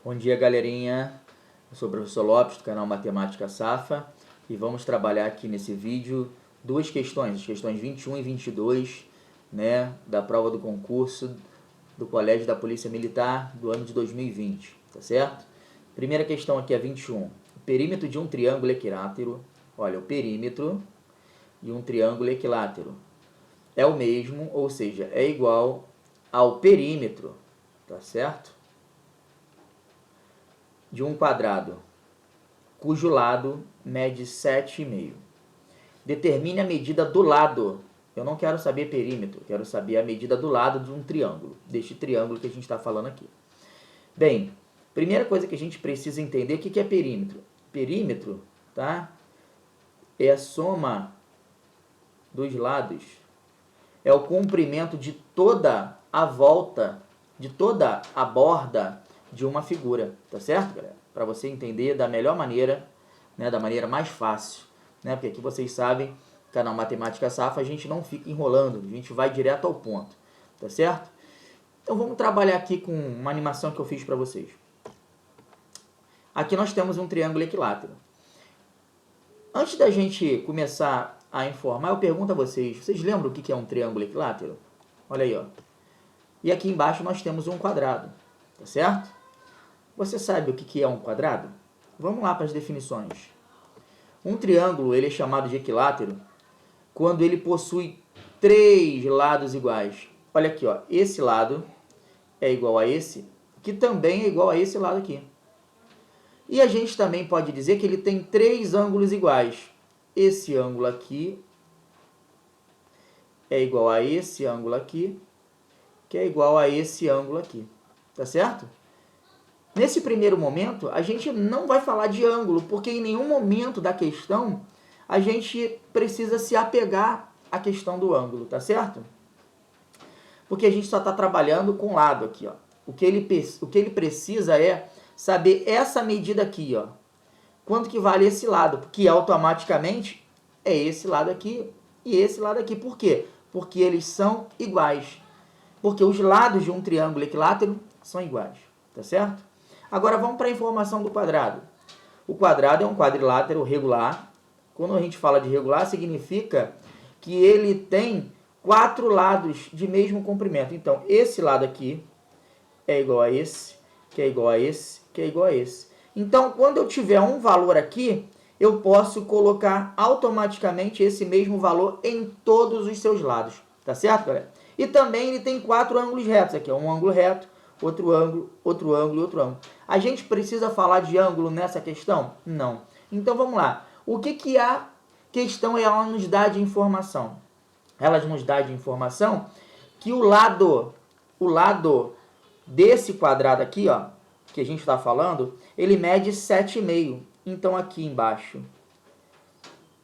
Bom dia, galerinha. Eu sou o professor Lopes, do canal Matemática Safa, e vamos trabalhar aqui nesse vídeo duas questões, as questões 21 e 22, né, da prova do concurso do Colégio da Polícia Militar do ano de 2020, tá certo? Primeira questão aqui é 21. O perímetro de um triângulo equilátero, olha, o perímetro de um triângulo equilátero é o mesmo, ou seja, é igual ao perímetro, tá certo? De um quadrado, cujo lado mede 7,5. Determine a medida do lado. Eu não quero saber perímetro, quero saber a medida do lado de um triângulo, deste triângulo que a gente está falando aqui. Bem, primeira coisa que a gente precisa entender, o que é perímetro? Perímetro, tá? É a soma dos lados, é o comprimento de toda a volta, de toda a borda de uma figura, tá certo, galera? Para você entender da melhor maneira, né, da maneira mais fácil, né? Porque aqui vocês sabem, canal Matemática Safa, a gente não fica enrolando, a gente vai direto ao ponto, tá certo? Então vamos trabalhar aqui com uma animação que eu fiz para vocês. Aqui nós temos um triângulo equilátero. Antes da gente começar a informar, eu pergunto a vocês, vocês lembram o que é um triângulo equilátero? Olha aí, ó. E aqui embaixo nós temos um quadrado, tá certo? Você sabe o que é um quadrado? Vamos lá para as definições. Um triângulo ele é chamado de equilátero quando ele possui três lados iguais. Olha aqui, ó, esse lado é igual a esse, que também é igual a esse lado aqui. E a gente também pode dizer que ele tem três ângulos iguais. Esse ângulo aqui é igual a esse ângulo aqui, que é igual a esse ângulo aqui. Tá certo? Nesse primeiro momento, a gente não vai falar de ângulo, porque em nenhum momento da questão a gente precisa se apegar à questão do ângulo, tá certo? Porque a gente só está trabalhando com lado aqui, ó. O que ele precisa é saber essa medida aqui, ó. Quanto que vale esse lado? Porque automaticamente é esse lado aqui e esse lado aqui. Por quê? Porque eles são iguais. Porque os lados de um triângulo equilátero são iguais, tá certo? Agora vamos para a informação do quadrado. O quadrado é um quadrilátero regular. Quando a gente fala de regular, significa que ele tem quatro lados de mesmo comprimento. Então, esse lado aqui é igual a esse, que é igual a esse, que é igual a esse. Então, quando eu tiver um valor aqui, eu posso colocar automaticamente esse mesmo valor em todos os seus lados. Tá certo, galera? E também ele tem quatro ângulos retos. Aqui, ó, um ângulo reto, outro ângulo, outro ângulo e outro ângulo. A gente precisa falar de ângulo nessa questão? Não. Então, vamos lá. O que a questão ela nos dá de informação? Ela nos dá de informação que o lado desse quadrado aqui, ó, que a gente está falando, ele mede 7,5. Então, aqui embaixo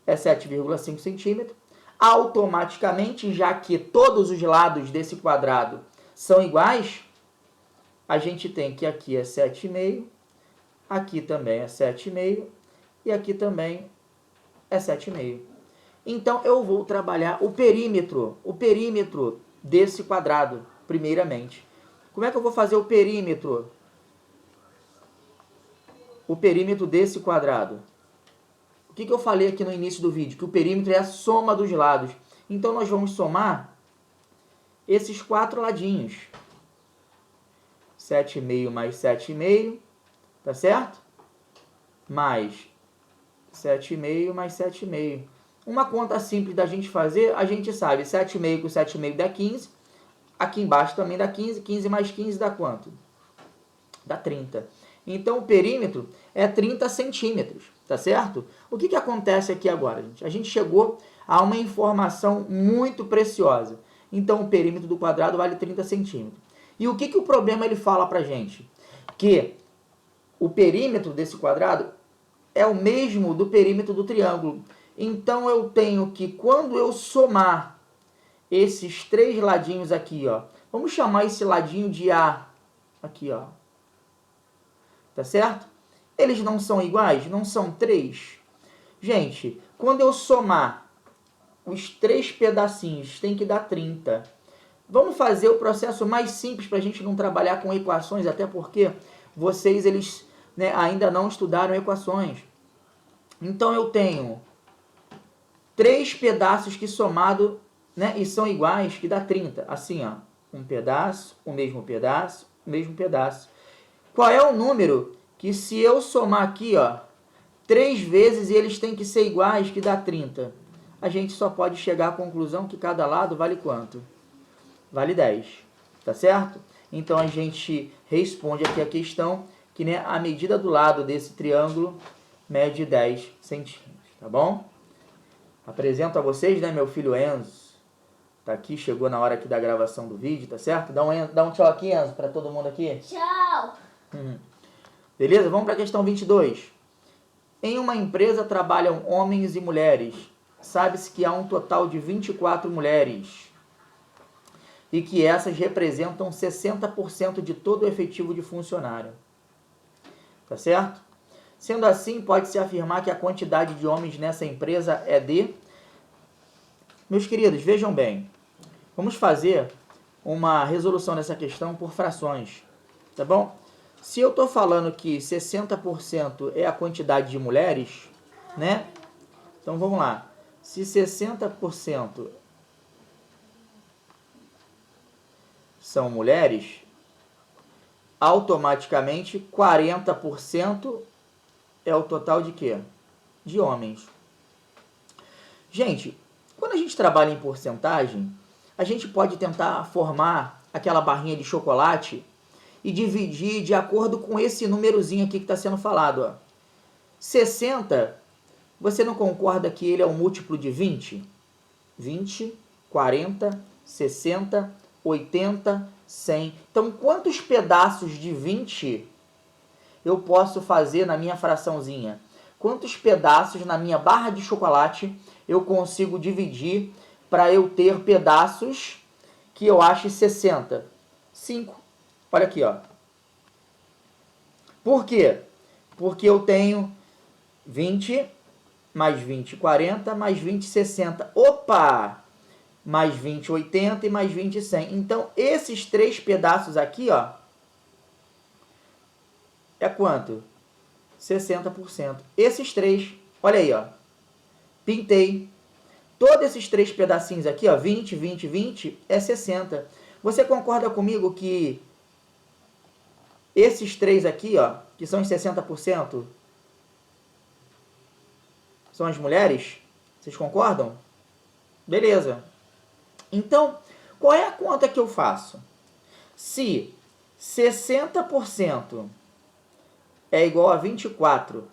é 7,5 centímetros. Automaticamente, já que todos os lados desse quadrado são iguais, a gente tem que aqui é 7,5, aqui também é 7,5 e aqui também é 7,5. Então, eu vou trabalhar o perímetro desse quadrado, primeiramente. Como é que eu vou fazer o perímetro? O perímetro desse quadrado. O que eu falei aqui no início do vídeo? Que o perímetro é a soma dos lados. Então, nós vamos somar esses quatro ladinhos. 7,5 mais 7,5, tá certo? Mais 7,5 mais 7,5. Uma conta simples da gente fazer, a gente sabe, 7,5 com 7,5 dá 15. Aqui embaixo também dá 15. 15 mais 15 dá quanto? Dá 30. Então, o perímetro é 30 centímetros, tá certo? O que acontece aqui agora, gente? A gente chegou a uma informação muito preciosa. Então, o perímetro do quadrado vale 30 centímetros. E o que o problema ele fala pra gente? Que o perímetro desse quadrado é o mesmo do perímetro do triângulo. Então, eu tenho que, quando eu somar esses três ladinhos aqui, ó, vamos chamar esse ladinho de A, aqui, ó, tá certo? Eles não são iguais? Não são 3? Gente, quando eu somar os três pedacinhos, tem que dar 30. Vamos fazer o processo mais simples para a gente não trabalhar com equações, até porque eles, né, ainda não estudaram equações. Então eu tenho 3 pedaços que somado, né, e são iguais, que dá 30. Assim, ó, um pedaço, o mesmo pedaço, o mesmo pedaço. Qual é o número que, se eu somar aqui, ó, 3 vezes, e eles têm que ser iguais, que dá 30? A gente só pode chegar à conclusão que cada lado vale quanto? Vale 10, tá certo? Então a gente responde aqui a questão que, né, a medida do lado desse triângulo mede 10 centímetros, tá bom? Apresento a vocês, né, meu filho Enzo. Tá aqui, chegou na hora aqui da gravação do vídeo, tá certo? Dá um tchau aqui, Enzo, pra todo mundo aqui. Tchau! Beleza? Vamos para a questão 22. Em uma empresa trabalham homens e mulheres. Sabe-se que há um total de 24 mulheres e que essas representam 60% de todo o efetivo de funcionário. Tá certo? Sendo assim, pode-se afirmar que a quantidade de homens nessa empresa é de... Meus queridos, vejam bem. Vamos fazer uma resolução dessa questão por frações, tá bom? Se eu estou falando que 60% é a quantidade de mulheres, né? Então vamos lá. Se 60% são mulheres, automaticamente 40% é o total de quê? De homens. Gente, quando a gente trabalha em porcentagem, a gente pode tentar formar aquela barrinha de chocolate e dividir de acordo com esse númerozinho aqui que está sendo falado. Ó. 60, você não concorda que ele é um múltiplo de 20? 20, 40, 60, 80, 100. Então, quantos pedaços de 20 eu posso fazer na minha fraçãozinha? Quantos pedaços na minha barra de chocolate eu consigo dividir para eu ter pedaços que eu ache 60? 5. Olha aqui, ó. Por quê? Porque eu tenho 20, mais 20, 40, mais 20, 60. Opa! Mais 20, 80 e mais 20, 100. Então, esses 3 pedaços aqui, ó, é quanto? 60%. Esses 3, olha aí, ó. Pintei. Todos esses 3 pedacinhos aqui, ó, 20, 20, 20, é 60. Você concorda comigo que esses 3 aqui, ó, que são os 60%, são as mulheres? Vocês concordam? Beleza. Então, qual é a conta que eu faço? Se 60% é igual a 24,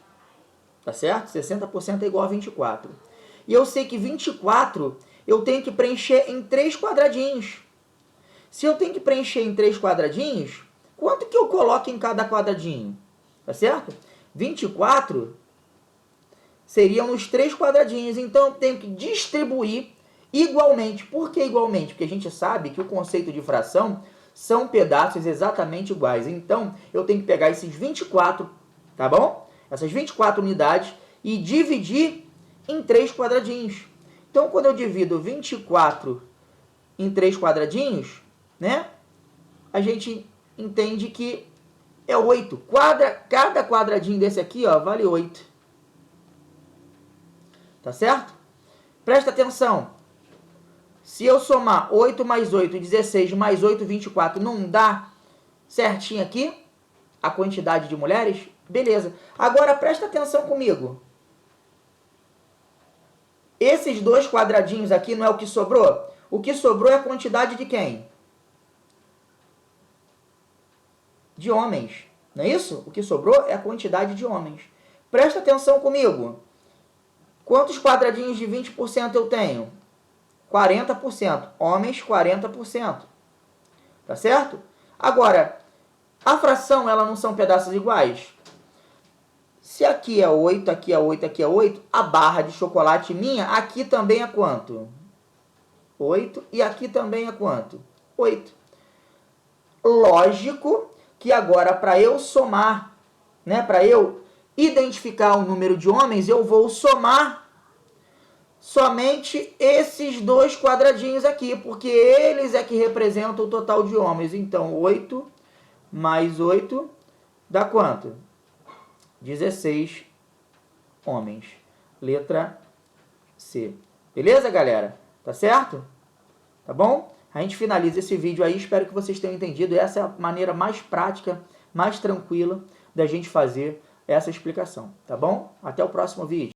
tá certo? 60% é igual a 24. E eu sei que 24 eu tenho que preencher em 3 quadradinhos. Se eu tenho que preencher em 3 quadradinhos, quanto que eu coloco em cada quadradinho? Tá certo? 24 seriam os 3 quadradinhos. Então, eu tenho que distribuir igualmente. Por que igualmente? Porque a gente sabe que o conceito de fração são pedaços exatamente iguais. Então, eu tenho que pegar esses 24, tá bom? Essas 24 unidades e dividir em 3 quadradinhos. Então, quando eu divido 24 em 3 quadradinhos, né? A gente entende que é 8. Cada quadradinho desse aqui, ó, vale 8. Tá certo? Presta atenção. Se eu somar 8 mais 8, 16, mais 8, 24, não dá certinho aqui a quantidade de mulheres? Beleza. Agora, presta atenção comigo. Esses 2 quadradinhos aqui não é o que sobrou? O que sobrou é a quantidade de quem? De homens. Não é isso? O que sobrou é a quantidade de homens. Presta atenção comigo. Quantos quadradinhos de 20% eu tenho? 40%. Homens, 40%. Tá certo? Agora, a fração, ela não são pedaços iguais? Se aqui é 8, aqui é 8, aqui é 8, a barra de chocolate minha, aqui também é quanto? 8. E aqui também é quanto? 8. Lógico que agora, para eu somar, né, para eu identificar o número de homens, eu vou somar somente esses 2 quadradinhos aqui, porque eles é que representam o total de homens. Então, 8 mais 8 Dá quanto? 16 homens. Letra C. Beleza, galera? Tá certo? Tá bom? A gente finaliza esse vídeo aí. Espero que vocês tenham entendido. Essa é a maneira mais prática, mais tranquila da gente fazer essa explicação. Tá bom? Até o próximo vídeo.